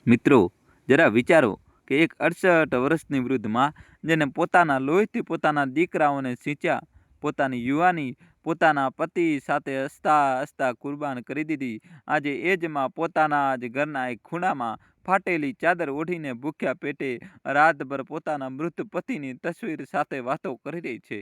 મિત્રો, જરા વિચારો કે એક 68 વર્ષની વૃદ્ધ માં જેને પોતાના લોહીથી પોતાના દીકરાઓને સિંચ્યા, પોતાની યુવાની પોતાના પતિ સાથે હસતા હસતા કુરબાન કરી દીધી, આજે એ જ માં પોતાના જ ઘરના એક ખૂણામાં ફાટેલી ચાદર ઓઢીને ભૂખ્યા પેટે રાતભર પોતાના મૃત પતિની તસવીર સાથે વાતો કરી રહી છે.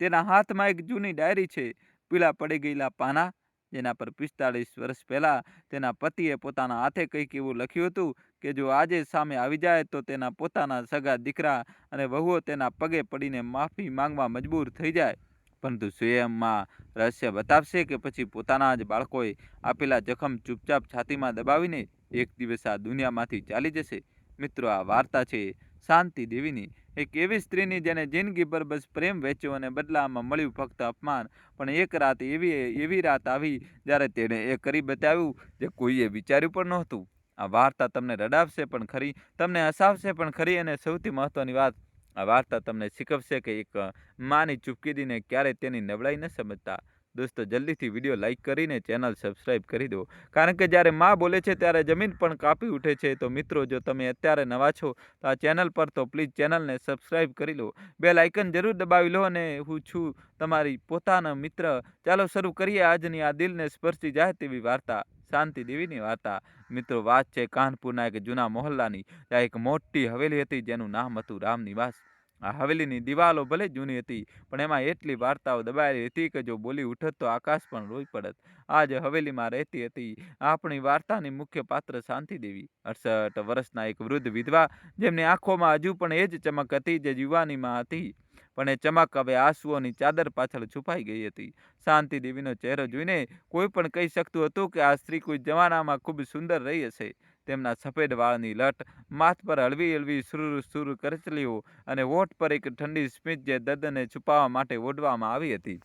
તેના હાથમાં એક જૂની ડાયરી છે, પીળા પડી ગયેલા પાના, જેના પર 45 વર્ષ પહેલા તેના પતિએ પોતાના હાથે કંઈક એવું લખ્યું હતું કે જો આજે સામે આવી જાય તો તેના પોતાના સગા દીકરા અને વહુઓ તેના પગે પડીને માફી માંગવા મજબૂર થઈ જાય. પરંતુ સ્વયંમાં રહસ્ય બતાવશે કે પછી પોતાના જ બાળકોએ આપેલા જખમ ચૂપચાપ છાતીમાં દબાવીને એક દિવસ આ દુનિયામાંથી ચાલી જશે. મિત્રો, આ વાર્તા છે શાંતિ દેવીની, એક એવી સ્ત્રીની જેને જિંદગીભર બસ પ્રેમ વેચ્યો અને બદલામાં મળ્યું ફક્ત અપમાન. પણ એક રાત એવી રાત આવી જ્યારે તેણે એ કરી બતાવ્યું જે કોઈએ વિચાર્યું પણ નહોતું. આ વાર્તા તમને રડાવશે પણ ખરી, તમને હસાવશે પણ ખરી, અને સૌથી મહત્વની વાત, આ વાર્તા તમને શીખવશે કે એક માની ચૂપકીદીને ક્યારે તેની નબળાઈ ન સમજતા. દોસ્તો, જલ્દીથી વિડીયો લાઇક કરીને ચેનલ સબસ્ક્રાઈબ કરી દો, કારણ કે જ્યારે માં બોલે છે ત્યારે જમીન પણ કાપી ઉઠે છે. તો મિત્રો, જો તમે અત્યારે નવા છો તો આ ચેનલ પર તો પ્લીઝ ચેનલને સબસ્ક્રાઈબ કરી લો, બેલ આઇકન જરૂર દબાવી લો, અને હું છું તમારી પોતાનો મિત્ર. ચાલો શરૂ કરીએ આજની આ દિલને સ્પર્શી જાય તેવી વાર્તા, શાંતિ દેવીની વાર્તા. મિત્રો, વાત છે કાનપુરના એક જૂના મોહલ્લાની, ત્યાં એક મોટી હવેલી હતી જેનું નામ હતું રામ નિવાસ. આ હવેલીની દિવાલો ભલે જૂની હતી, પણ એમાં એટલી વાર્તાઓ દબાયેલી હતી કે જો બોલી ઉઠત તો આકાશ પણ રોઈ પડત. આજ હવેલીમાં રહેતી હતી આપણી વાર્તાની મુખ્ય પાત્ર શાંતિ દેવી, 68 વર્ષના એક વૃદ્ધ વિધવા, જેમની આંખોમાં હજુ પણ એ જ ચમક હતી જે યુવાનીમાં હતી. પણ એ ચમક હવે આંસુઓની ચાદર પાછળ છુપાઈ ગઈ હતી. શાંતિ દેવીનો ચહેરો જોઈને કોઈ પણ કહી શકતું હતું કે આ સ્ત્રી કોઈ જમાનામાં ખૂબ સુંદર રહી હશે. તેમના સફેદ વાળની લટ, માથ પર હળવી હળવી સુર કરચલીઓ, અને હોઠ પર એક ઠંડી સ્મિત જે દર્દને છુપાવવા માટે ઓઢવામાં આવી હતી.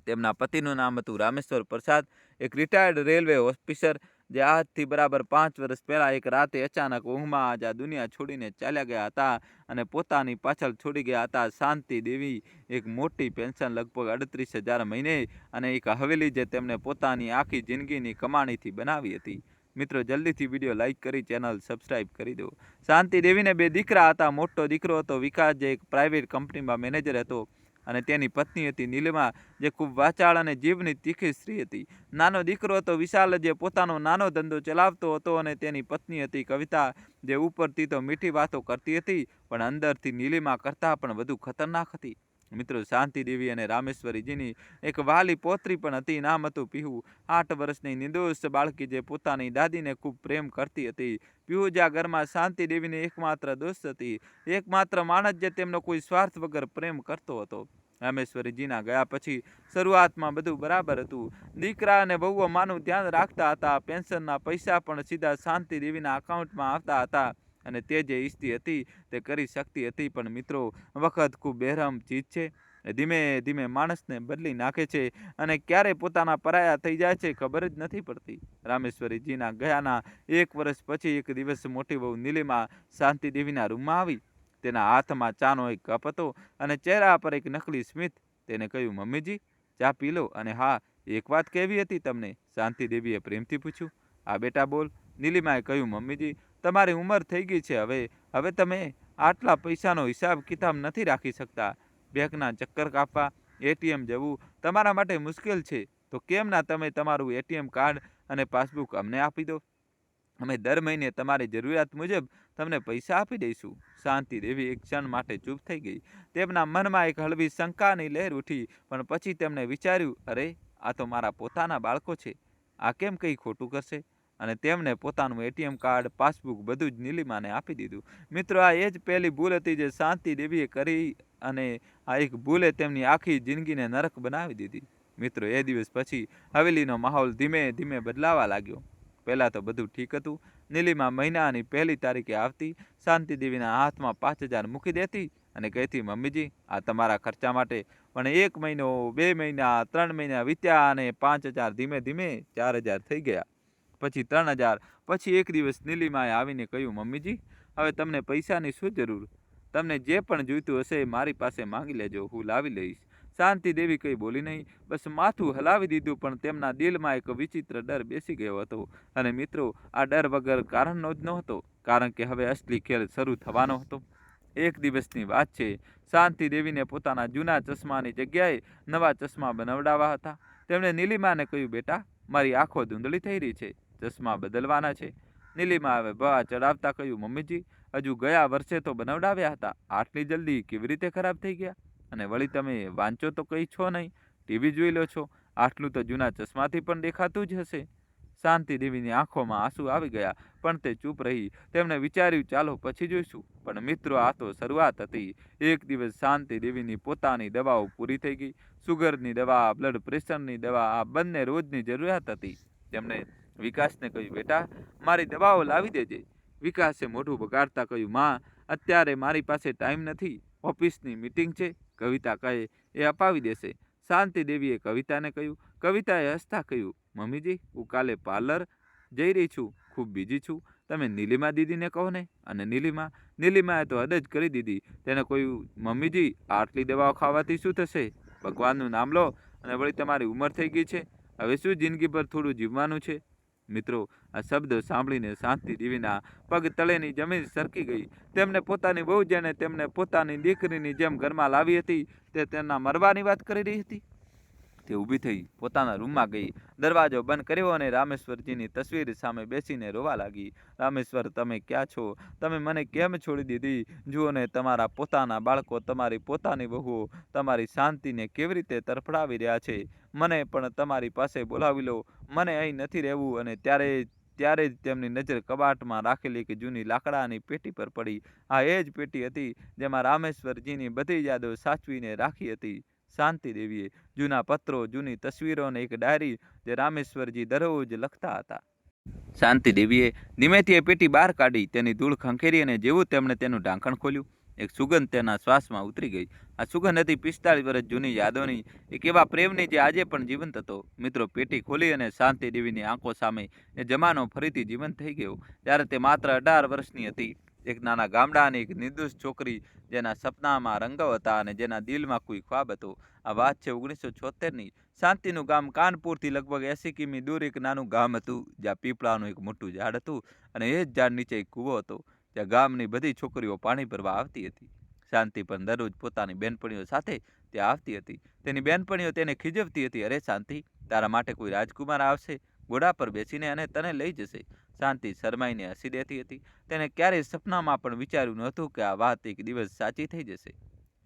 તેમના પતિનું નામ હતું રામેશ્વર પ્રસાદ, એક રિટાયર્ડ રેલવે ઓફિસર, જે આજથી બરાબર 5 વર્ષ પહેલા એક રાતે અચાનક ઊંઘમાં આજ આ દુનિયા છોડીને ચાલ્યા ગયા હતા અને પોતાની પાછળ છોડી ગયા હતા શાંતિ દેવી એક મોટી પેન્શન, લગભગ 38,000 મહિને, અને એક હવેલી જે તેમને પોતાની આખી જિંદગીની કમાણીથી બનાવી હતી. મિત્રો, જલ્દીથી વિડીયો લાઇક કરી ચેનલ સબસ્ક્રાઈબ કરી દો. શાંતિ દેવીને 2 દીકરા હતા. મોટો દીકરો હતો વિકાસ, જે એક પ્રાઇવેટ કંપનીમાં મેનેજર હતો, અને તેની પત્ની હતી નીલિમા, જે ખૂબ વાચાળ અને જીભની તીખી સ્ત્રી હતી. નાનો દીકરો હતો વિશાલ, જે પોતાનો નાનો ધંધો ચલાવતો હતો, અને તેની પત્ની હતી કવિતા, જે ઉપરથી તો મીઠી વાતો કરતી હતી પણ અંદરથી નીલિમા કરતાં પણ વધુ ખતરનાક હતી. મિત્રો, શાંતિ દેવી અને રામેશ્વરીજીની એક વહાલી પૌત્રી પણ હતી, નામ હતું પીહુ, 8 વર્ષની નિર્દોષ બાળકી, જે પોતાની દાદીને ખૂબ પ્રેમ કરતી હતી. પીહુ જે આ ઘરમાં શાંતિ દેવીની એકમાત્ર દોસ્ત હતી, એકમાત્ર માણસ જે તેમનો કોઈ સ્વાર્થ વગર પ્રેમ કરતો હતો. રામેશ્વરીજીના ગયા પછી શરૂઆતમાં બધું બરાબર હતું. દીકરા અને વહુઓ માનું ધ્યાન રાખતા હતા, પેન્શનના પૈસા પણ સીધા શાંતિ દેવીના એકાઉન્ટમાં આવતા હતા, અને તે જે ઈચ્છતી હતી તે કરી શકતી હતી. પણ મિત્રો, વખત ખૂબ બેરહમ ચીજ છે. ધીમે ધીમે માણસને બદલી નાખે છે, અને ક્યારે પોતાના પરાયા થઈ જાય છે ખબર જ નથી પડતી. રામેશ્વરીજીના ગયાના 1 વર્ષ પછી એક દિવસ મોટી વહુ નીલિમા શાંતિ દેવીના રૂમમાં આવી. તેના હાથમાં ચાનો એક કપ હતો અને ચહેરા પર એક નકલી સ્મિત. તેને કહ્યું, મમ્મીજી, ચા પી લો. અને હા, એક વાત કહેવી હતી તમને, શાંતિ દેવીએ પ્રેમથી પૂછ્યું. હા બેટા, બોલ. નીલિમાએ કહ્યું, મમ્મીજી, તમારી ઉંમર થઈ ગઈ છે, હવે તમે આટલા પૈસાનો હિસાબ કિતાબ નથી રાખી શકતા. બેંકના ચક્કર કાપવા, એટીએમ જવું તમારા માટે મુશ્કેલ છે. તો કેમ ના તમે તમારું એટીએમ કાર્ડ અને પાસબુક અમને આપી દો, અમે દર મહિને તમારી જરૂરિયાત મુજબ તમને પૈસા આપી દઈશું. શાંતિ દેવી એક ક્ષણ માટે ચૂપ થઈ ગઈ. તેમના મનમાં એક હળવી શંકાની લહેર ઉઠી, પણ પછી તેમણે વિચાર્યું, અરે, આ તો મારા પોતાના બાળકો છે, આ કેમ કંઈ ખોટું કરશે? અને તેમણે પોતાનું એટીએમ કાર્ડ, પાસબુક બધું જ નીલિમાને આપી દીધું. મિત્રો, આ એ જ પહેલી ભૂલ હતી જે શાંતિ દેવીએ કરી, અને આ એક ભૂલે તેમની આખી જિંદગીને નરક બનાવી દીધી. મિત્રો, એ દિવસ પછી હવેલીનો માહોલ ધીમે ધીમે બદલાવા લાગ્યો. પહેલાં તો બધું ઠીક હતું. નીલિમા મહિનાની 1લી તારીખે આવતી, શાંતિ દેવીના હાથમાં 5,000 મૂકી દેતી અને કહેતી, મમ્મીજી, આ તમારા ખર્ચા માટે. પણ 1 મહિનો, 2 મહિના, 3 મહિના વીત્યા, અને 5,000 ધીમે ધીમે 4,000 થઈ ગયા, પછી 3,000. પછી એક દિવસ નીલિમાએ આવીને કહ્યું, મમ્મીજી, હવે તમને પૈસાની શું જરૂર? તમને જે પણ જોઈતું હશે મારી પાસે માંગી લેજો, હું લાવી લઈશ. શાંતિ દેવી કંઈ બોલી નહીં, બસ માથું હલાવી દીધું. પણ તેમના દિલમાં એક વિચિત્ર ડર બેસી ગયો હતો, અને મિત્રો, આ ડર વગર કારણનો જ નહોતો. કારણ કે હવે અસલી ખેલ શરૂ થવાનો હતો. એક દિવસની વાત છે. શાંતિ દેવીને પોતાના જૂના ચશ્માની જગ્યાએ નવા ચશ્મા બનાવડાવવા હતા. તેમણે નીલિમાને કહ્યું, બેટા, મારી આંખો ધૂંધળી થઈ રહી છે, ચશ્મા બદલવાના છે. નીલિમા હવે ભા ચડાવતા કહ્યું, મમ્મીજી, હજુ ગયા વર્ષે તો બનાવડાવ્યા હતા, આટલી જલ્દી કેવી રીતે ખરાબ થઈ ગયા? અને વળી તમે વાંચો તો કંઈ છો નહીં, ટીવી જોઈ લો છો, આટલું તો જૂના ચશ્માથી પણ દેખાતું જ હશે. શાંતિ દેવીની આંખોમાં આંસુ આવી ગયા, પણ તે ચૂપ રહી. તેમણે વિચાર્યું, ચાલો પછી જોઈશું. પણ મિત્રો, આ તો શરૂઆત હતી. એક દિવસ શાંતિ દેવીની પોતાની દવાઓ પૂરી થઈ ગઈ. સુગરની દવા, બ્લડ પ્રેશરની દવા, આ બંને રોજની જરૂરિયાત હતી. તેમણે વિકાસને કહ્યું, બેટા, મારી દવાઓ લાવી દેજે. વિકાસે મોઢું બગાડતા કહ્યું, માં, અત્યારે મારી પાસે ટાઈમ નથી, ઓફિસની મીટિંગ છે. કવિતા કહે એ અપાવી દેશે. શાંતિ દેવીએ કવિતાને કહ્યું. કવિતાએ હસતા કહ્યું, મમ્મીજી, હું કાલે પાર્લર જઈ રહી છું, ખૂબ બીજી છું, તમે નીલિમા દીદીને કહો ને. અને નીલિમાએ તો હદ જ કરી દીધી. તેને કહ્યું, મમ્મીજી, આટલી દવાઓ ખાવાથી શું થશે? ભગવાનનું નામ લો, અને વળી તમારી ઉંમર થઈ ગઈ છે, હવે શું જિંદગીભર થોડું જીવવાનું છે? મિત્રો, આ શબ્દો સાંભળીને શાંતિ દેવીના પગ તળેની જમીન સરકી ગઈ. તેમને પોતાની વહુ જેને તેમને પોતાની દીકરીની જેમ ઘરમાં લાવી હતી, તે તેના મરવાની વાત કરી રહી હતી. તે ઊભી થઈ પોતાના રૂમમાં ગઈ, દરવાજો બંધ કર્યો અને રામેશ્વરજીની તસવીર સામે બેસીને રોવા લાગી. રામેશ્વર, તમે ક્યાં છો? તમે મને કેમ છોડી દીધી? જુઓ ને, તમારા પોતાના બાળકો, તમારી પોતાની વહુઓ તમારી શાંતિને કેવી રીતે તરફડાવી રહ્યા છે. મને પણ તમારી પાસે બોલાવી લો, મને અહીં નથી રહેવું. અને ત્યારે જ તેમની નજર કબાટમાં રાખેલી એક જૂની લાકડાની પેટી પર પડી. આ એ જ પેટી હતી જેમાં રામેશ્વરજીની બધી યાદો સાચવીને રાખી હતી. શાંતિ દેવીએ જૂના પત્રો, જૂની તસવીરો અને એક ડાયરી જે રામેશ્વરજી દરરોજ લખતા હતા. શાંતિ દેવીએ ધીમેથી એ પેટી બહાર કાઢી, તેની ધૂળ ખંખેરી, અને જેવું તેમણે તેનું ઢાંકણ ખોલ્યું, એક સુગંધ તેના શ્વાસમાં ઉતરી ગઈ. આ સુગંધ હતી 45 વર્ષ જૂની યાદોની, એક એવા પ્રેમની જે આજે પણ જીવંત હતો. મિત્રો, પેટી ખોલી અને શાંતિ દેવીની આંખો સામે એ જમાનો ફરીથી જીવંત થઈ ગયો, જ્યારે તે માત્ર 18 વર્ષની હતી. એક નાના ગામડાની એક નિર્દોષ છોકરી, જેના સપનામાં રંગો હતા અને જેના દિલમાં કોઈ ખ્વાબ હતો. આ વાત છે 1976ની. શાંતિનું ગામ કાનપુરથી લગભગ 80 કિમી દૂર એક નાનું ગામ હતું, જ્યાં પીપળાનું એક મોટું ઝાડ હતું, અને એ જ ઝાડ નીચે એક કૂવો હતો, જ્યાં ગામની બધી છોકરીઓ પાણી ભરવા આવતી હતી. શાંતિ પણ દરરોજ પોતાની બેનપણીઓ સાથે ત્યાં આવતી હતી. તેની બેનપણીઓ તેને ખીજવતી હતી, અરે શાંતિ, તારા માટે કોઈ રાજકુમાર આવશે, ઘોડા પર બેસીને, અને તને લઈ જશે. શાંતિ શરમાઈને હસી દેતી હતી. તેને ક્યારેય સપનામાં પણ વિચાર્યું નહોતું કે આ વાત એક દિવસ સાચી થઈ જશે.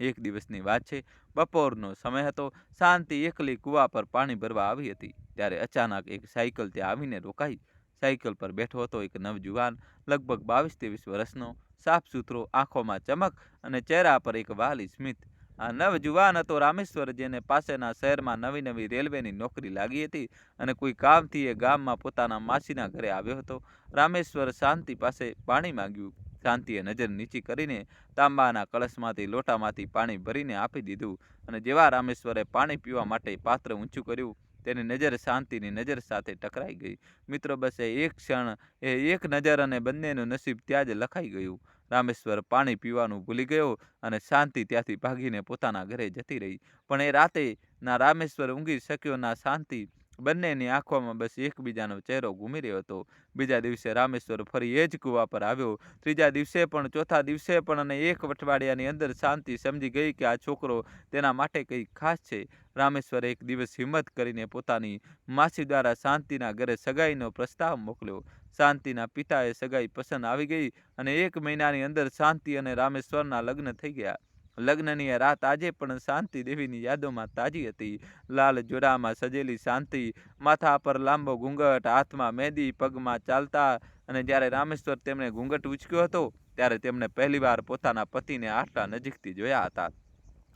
એક દિવસની વાત છે. બપોરનો સમય હતો. શાંતિ એકલી કૂવા પર પાણી ભરવા આવી હતી, ત્યારે અચાનક એક સાયકલ ત્યાં આવીને રોકાઈ. સાયકલ પર બેઠો હતો એક નવજુવાન, લગભગ 22-23 વર્ષનો, સાફ સુથરો, આંખોમાં ચમક અને ચહેરા પર એક વહાલી સ્મિત. આ નવજુવાન હતો રામેશ્વર, જેને પાસેના શહેરમાં નવી રેલવેની નોકરી લાગી હતી, અને કોઈ કામથી એ ગામમાં પોતાના માસીના ઘરે આવ્યો હતો. રામેશ્વર શાંતિ પાસે પાણી માંગ્યું. શાંતિએ નજર નીચી કરીને તાંબાના કળશમાંથી લોટામાંથી પાણી ભરીને આપી દીધું, અને જેવા રામેશ્વરે પાણી પીવા માટે પાત્ર ઊંચું કર્યું, તેની નજર શાંતિની નજર સાથે ટકરાઈ ગઈ. મિત્રો, બસ એ એક ક્ષણ, એ એક નજર, અને બંનેનું નસીબ ત્યાં જ લખાઈ ગયું. રામેશ્વર પાણી પીવાનું ભૂલી ગયો, અને શાંતિ ત્યાંથી ભાગીને પોતાના ઘરે જતી રહી. પણ એ રાતે ના રામેશ્વર ઊંઘી શક્યો, ના શાંતિ. બંનેની આંખોમાં બસ એકબીજાનો ચહેરો ઘૂમી રહ્યો હતો. બીજા દિવસે રામેશ્વર ફરી એ જ કૂવા પર આવ્યો. ત્રીજા દિવસે પણ, ચોથા દિવસે પણ, અને એક અઠવાડિયાની અંદર શાંતિ સમજી ગઈ કે આ છોકરો તેના માટે કંઈક ખાસ છે. રામેશ્વરે એક દિવસ હિંમત કરીને પોતાની માસી દ્વારા શાંતિના ઘરે સગાઈનો પ્રસ્તાવ મોકલ્યો. શાંતિના પિતાએ સગાઈ પસંદ આવી ગઈ, અને 1 મહિનાની અંદર શાંતિ અને રામેશ્વરના લગ્ન થઈ ગયા. લગ્નની એ રાત આજે પણ શાંતિ દેવીની યાદોમાં તાજી હતી. લાલ જોડામાં સજેલી શાંતિ, માથા પર લાંબો ઘૂંઘટ, હાથમાં મહેંદી, પગમાં ચાલતા. અને જ્યારે રામેશ્વર તેમણે ઘૂંઘટ ઉંચક્યો હતો, ત્યારે તેમણે પહેલીવાર પોતાના પતિને આટલા નજીકથી જોયા હતા.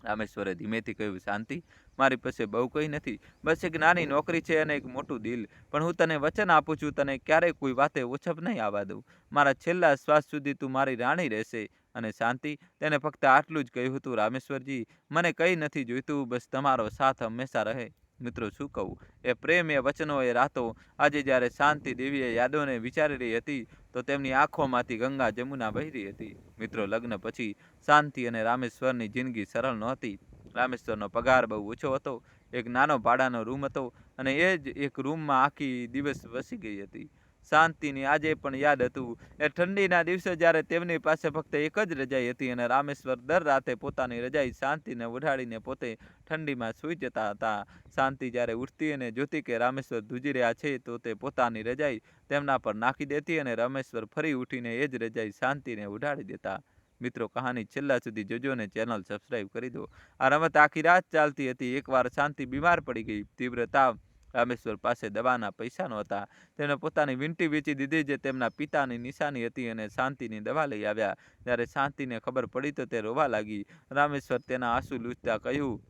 રામેશ્વરે ધીમેથી કહ્યું, શાંતિ, મારી પાસે બહુ કંઈ નથી, બસ એક નાની નોકરી છે અને એક મોટું દિલ. પણ હું તને વચન આપું છું, તને ક્યારેય કોઈ વાતે ઓછપ નહીં આવવા દઉં. મારા છેલ્લા શ્વાસ સુધી તું મારી રાણી રહેશે. અને શાંતિ, તેને ફક્ત આટલું જ કહ્યું હતું, રામેશ્વરજી, મને કંઈ નથી જોઈતું, બસ તમારો સાથ હંમેશા રહે. મિત્રો, શું કહું, એ પ્રેમ, એ વચનો, એ રાતો. આજે જ્યારે શાંતિ દેવી એ યાદોને વિચારી રહી હતી, તો તેમની આંખોમાંથી ગંગા જમુના વહી રહી હતી. મિત્રો, લગ્ન પછી શાંતિ અને રામેશ્વરની જિંદગી સરળ નહોતી. રામેશ્વરનો પગાર બહુ ઓછો હતો. એક નાનો ભાડાનો રૂમ હતો, અને એ જ એક રૂમમાં આખી દિવસ વસી ગઈ હતી. શાંતિની આજે પણ યાદ હતું. એ ઠંડીના દિવસે જ્યારે તેમની પાસે ફક્ત એક જ રજાઈ હતી અને રામેશ્વર દર રાતે પોતાની રજાઈ શાંતિને ઓઢાડીને પોતે ઠંડીમાં સૂઈ જતા હતા. શાંતિ જ્યારે ઉઠતી અને જોતી કે રામેશ્વર ધ્રુજી રહ્યા છે તો તે પોતાની રજાઈ તેમના પર નાખી દેતી અને રામેશ્વર ફરી ઉઠીને એ જ રજાઈ શાંતિને ઓઢાડી દેતા. મિત્રો, કહાની છેલ્લા સુધી જોજો અને ચેનલ સબસ્ક્રાઈબ કરી દો. આ રમત આખી રાત ચાલતી હતી. એકવાર શાંતિ બીમાર પડી ગઈ. તીવ્ર તાવ. રામેશ્વર પાસે દવાના પૈસા નહોતા. તેમણે પોતાની વીંટી વેચી દીધી જે તેમના પિતાની નિશાની હતી અને શાંતિની દવા લઈ આવ્યા. જ્યારે શાંતિને ખબર પડી તો તે રોવા લાગી. રામેશ્વર તેના આંસુ લૂછતા કહ્યું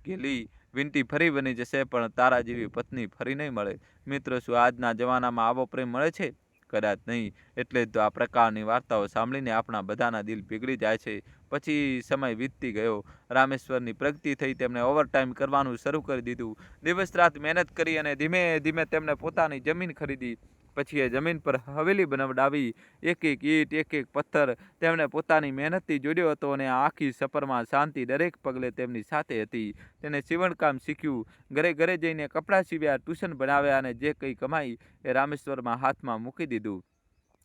કે લી, વીંટી ફરી બની જશે પણ તારા જેવી પત્ની ફરી નહીં મળે. મિત્રો, શું આજના જમાનામાં આવો પ્રેમ મળે છે? કદાચ નહીં. એટલે જ તો આ પ્રકારની વાર્તાઓ સાંભળીને આપણા બધાના દિલ પીગળી જાય છે. પછી સમય વીતતી ગયો. રામેશ્વરની પ્રગતિ થઈ. તેમણે ઓવરટાઈમ કરવાનું શરૂ કરી દીધું. દિવસ રાત મહેનત કરી અને ધીમે ધીમે તેમણે પોતાની જમીન ખરીદી. પછી એ જમીન પર હવેલી બનાવડાવી. એક એક ઈંટ, એક એક પથ્થર તેમણે પોતાની મહેનતથી જોડ્યો હતો અને આખી સફરમાં શાંતિ દરેક પગલે તેમની સાથે હતી. તેને સીવણકામ શીખ્યું. ઘરે ઘરે જઈને કપડાં સીવ્યા, ટ્યુશન ભણાવ્યા અને જે કંઈ કમાઈ એ રામેશ્વરમાં હાથમાં મૂકી દીધું.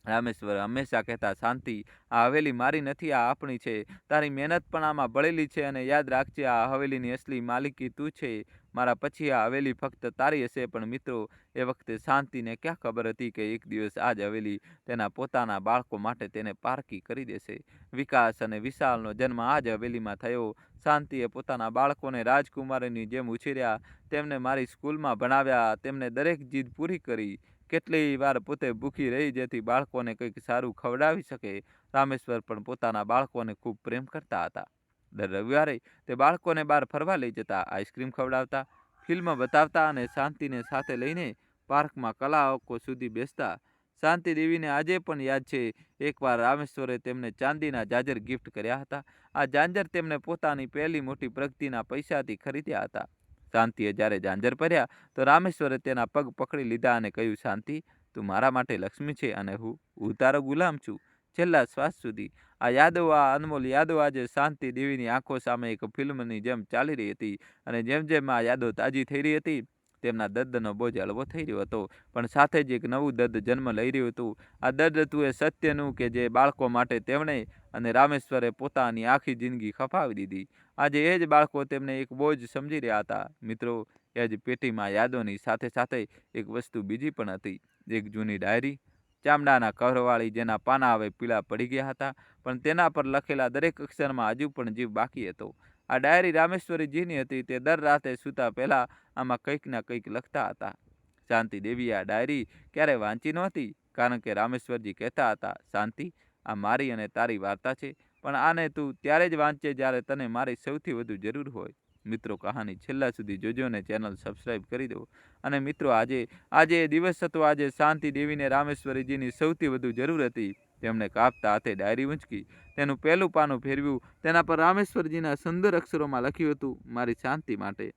રામેશ્વર હંમેશા કહેતા, શાંતિ, આ હવેલી મારી નથી, આ આપણી છે. તારી મહેનત પણ આમાં ભળેલી છે અને યાદ રાખજે, આ હવેલીની અસલી માલિકી તું છે. મારા પછી આ હવેલી ફક્ત તારી હશે. પણ મિત્રો, એ વખતે શાંતિને ક્યાં ખબર હતી કે એક દિવસ આ જ હવેલી તેના પોતાના બાળકો માટે તેને પારકી કરી દેશે. વિકાસ અને વિશાલનો જન્મ આ જ હવેલીમાં થયો. શાંતિએ પોતાના બાળકોને રાજકુમારીની જેમ ઉછેર્યા. તેમને મારી સ્કૂલમાં ભણાવ્યા. તેમને દરેક જીદ પૂરી કરી. કેટલી વાર પોતે ભૂખી રહી જેથી બાળકોને કંઈક સારું ખવડાવી શકે. રામેશ્વર પણ પોતાના બાળકોને ખૂબ પ્રેમ કરતા હતા. દર રવિવારે તે બાળકોને બહાર ફરવા લઈ જતા, આઈસ્ક્રીમ ખવડાવતા, ફિલ્મ બતાવતા અને શાંતિને સાથે લઈને પાર્કમાં કલાકો સુધી બેસતા. શાંતિ દેવીને આજે પણ યાદ છે, એકવાર રામેશ્વરે તેમને ચાંદીના જાજર ગિફ્ટ કર્યા હતા. આ જાંજર તેમને પોતાની પહેલી મોટી પ્રગતિના પૈસાથી ખરીદ્યા હતા. શાંતિએ જ્યારે જાંજર પહેર્યા તો રામેશ્વરે તેના પગ પકડી લીધા અને કહ્યું, શાંતિ, તું મારા માટે લક્ષ્મી છે અને હું તારો ગુલામ છું છેલ્લા શ્વાસ સુધી. આ યાદો, આ અનમોલ યાદો આજે શાંતિ દેવીની આંખો સામે એક ફિલ્મની જેમ ચાલી રહી હતી. અને જેમ જેમ આ યાદો તાજી થઈ રહી હતી તેમના દર્દનો બોજ હળવો થઈ રહ્યો હતો. પણ સાથે જ એક નવું દર્દ જન્મ લઈ રહ્યું હતું. આ દર્દ હતું એ સત્યનું કે જે બાળકો માટે તેમણે અને રામેશ્વરે પોતાની આખી જિંદગી ખપાવી દીધી. આજે એ જ બાળકો તેમને એક બોજ સમજી રહ્યા હતા. મિત્રો, એ જ પેટીમાં યાદોની સાથે સાથે એક વસ્તુ બીજી પણ હતી. એક જૂની ડાયરી, ચામડાના કવરવાળી, જેના પાના હવે પીળા પડી ગયા હતા, પણ તેના પર લખેલા દરેક અક્ષરમાં હજુ પણ જીવ બાકી હતો. આ ડાયરી રામેશ્વરીજીની હતી. તે દર રાતે સૂતા પહેલાં આમાં કંઈક ના કંઈક લખતા હતા. શાંતિ દેવીએ આ ડાયરી ક્યારેય વાંચી નહોતી, કારણ કે રામેશ્વરજી કહેતા હતા, શાંતિ, આ મારી અને તારી વાર્તા છે, પણ આને તું ત્યારે જ વાંચે જ્યારે તને મારી સૌથી વધુ જરૂર હોય. મિત્રો, કહાની છેલ્લા સુધી જોજો અને ચેનલ સબસ્ક્રાઈબ કરી દો. અને મિત્રો, આજે એ દિવસ હતો. આજે શાંતિ દેવીને રામેશ્વરીજીની સૌથી વધુ જરૂર હતી. તેમણે કાપતા હાથે ડાયરી ઊંચકી, તેનું પહેલું પાનું ફેરવ્યું. તેના પર રામેશ્વરજીના સુંદર અક્ષરોમાં લખ્યું હતું, મારી શાંતિ માટે,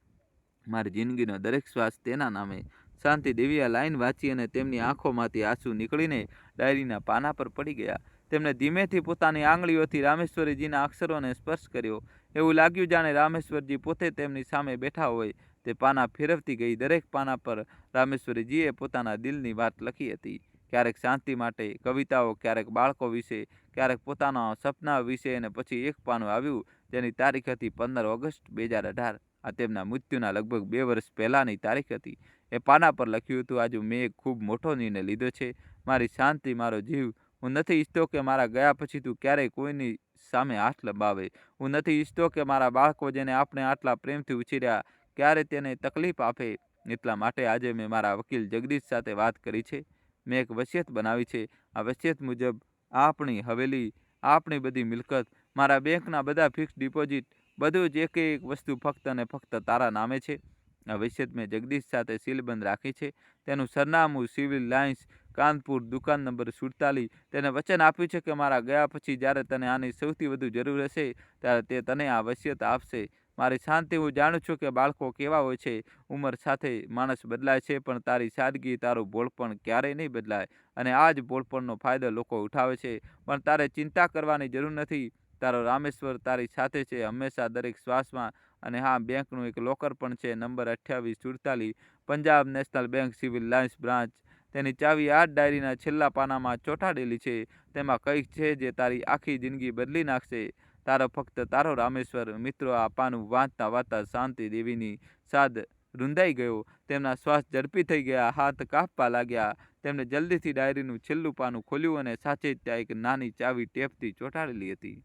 મારી જિંદગીનો દરેક શ્વાસ તેના નામે. શાંતિ દેવી આ લાઈન વાંચી અને તેમની આંખોમાંથી આંસુ નીકળીને ડાયરીના પાના પર પડી ગયા. તેમણે ધીમેથી પોતાની આંગળીઓથી રામેશ્વરીજીના અક્ષરોને સ્પર્શ કર્યો. એવું લાગ્યું જાણે રામેશ્વરજી પોતે તેમની સામે બેઠા હોય. તે પાના ફેરવતી ગઈ. દરેક પાના પર રામેશ્વરીજીએ પોતાના દિલની વાત લખી હતી. ક્યારેક શાંતિ માટે કવિતાઓ, ક્યારેક બાળકો વિશે, ક્યારેક પોતાના સપના વિશે. અને પછી એક પાનું આવ્યું જેની તારીખ હતી 15 ઓગસ્ટ 2018. આ તેમના મૃત્યુના લગભગ 2 વર્ષ પહેલાંની તારીખ હતી. એ પાના પર લખ્યું હતું, આજે મેં એક ખૂબ મોટો નિર્ણય લીધો છે. મારી શાંતિ, મારો જીવ, હું નથી ઈચ્છતો કે મારા ગયા પછી તું ક્યારેય કોઈની સામે હાથ લંબાવે. હું નથી ઈચ્છતો કે મારા બાળકો, જેને આપણે આટલા પ્રેમથી ઉછેર્યા, ક્યારે તેને તકલીફ આપે. એટલા માટે આજે મેં મારા વકીલ જગદીશ સાથે વાત કરી છે. મેં એક વસિયત બનાવી છે. આ વસિયત મુજબ આપણી હવેલી, આપણી બધી મિલકત, મારા બેંકના બધા ફિક્સ ડિપોઝિટ, બધું જ એક એક વસ્તુ ફક્ત અને ફક્ત તારા નામે છે. આ વસિયત મેં જગદીશ સાથે સીલબંધ રાખી છે. તેનું સરનામું સિવિલ લાઇન્સ, કાનપુર, દુકાન નંબર 47. તેને વચન આપ્યું છે કે મારા ગયા પછી જ્યારે તને આની સૌથી વધુ જરૂર હશે ત્યારે તે તને આ વસિયત આપશે. મારી શાંતિ, હું જાણું છું કે બાળકો કેવા હોય છે. ઉંમર સાથે માણસ બદલાય છે, પણ તારી સાદગી, તારું ભોળપણ ક્યારેય નહીં બદલાય. અને આ જ ભોળપણનો ફાયદો લોકો ઉઠાવે છે. પણ તારે ચિંતા કરવાની જરૂર નથી. તારો રામેશ્વર તારી સાથે છે હંમેશા, દરેક શ્વાસમાં. અને હા, બેંકનું એક લોકર પણ છે, number 2847, Punjab national bank, civil lines branch, તેની ચાવી આ જ ડાયરીના છેલ્લા પાનામાં ચોંટાડેલી છે. તેમાં કંઈક છે જે તારી આખી જિંદગી બદલી નાખશે. તારો ફક્ત તારો રામેશ્વર. મિત્રો, આ પાનું વાંચતા વાંચતા શાંતિ દેવીની સાદ રૂંધાઈ ગયો. તેમના શ્વાસ ઝડપી થઈ ગયા, હાથ કાપવા લાગ્યા. તેમણે જલ્દીથી ડાયરીનું છેલ્લું પાનું ખોલ્યું અને સાચે જ ત્યાં એક નાની ચાવી ટેપથી ચોંટાડેલી હતી.